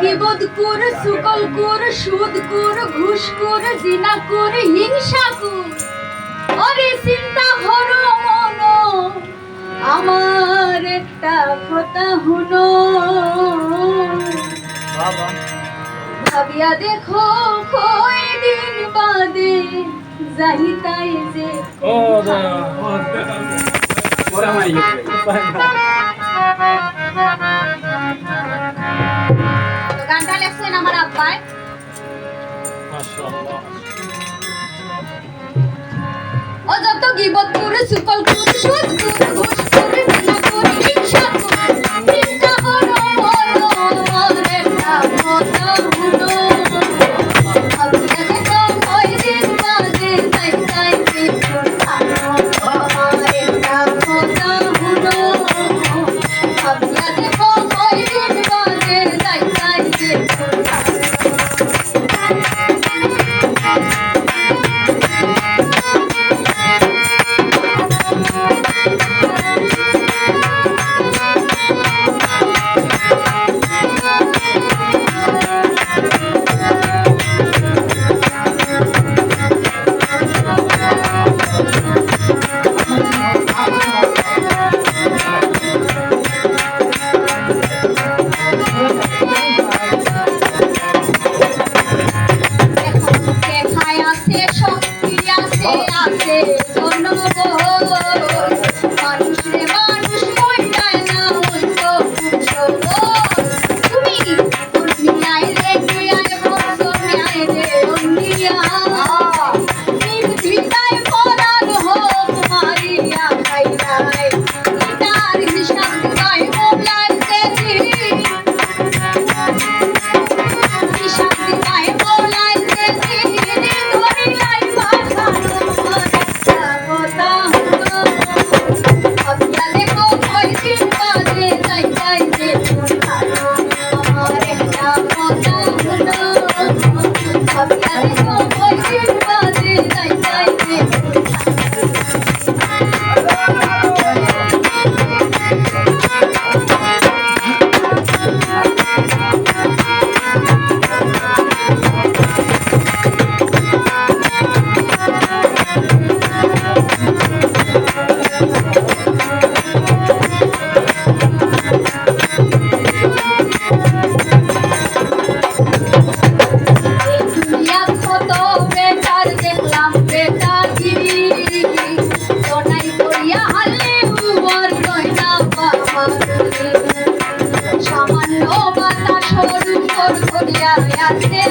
গিবত কর, সুকল কর, সুদ কর, ঘুষ কর, জিনা কর, হিংসা কর। ওরে চিন্তা করো মন, আমার একটা কথা হুনো। ভাবিয়া দেখো কয়দিন বাদে যাইতাই যে গানটা লেখছেন আমার আব্বাই। ও যত গিবত করে সুকল করে সুদ করে ঘুষ করে জিনা করে হিংসা করে চিন্তা করো মনো একটা কথা হুনো। ভাবিয়া দেখো কয়দিন বাদে যাইতাই যে আমার একটা কথা হুনো। ভাবিয়া দেখো কয়দিন বাদে যাইতাই যে সামান্য বাতাস শুরু করিয়া আসে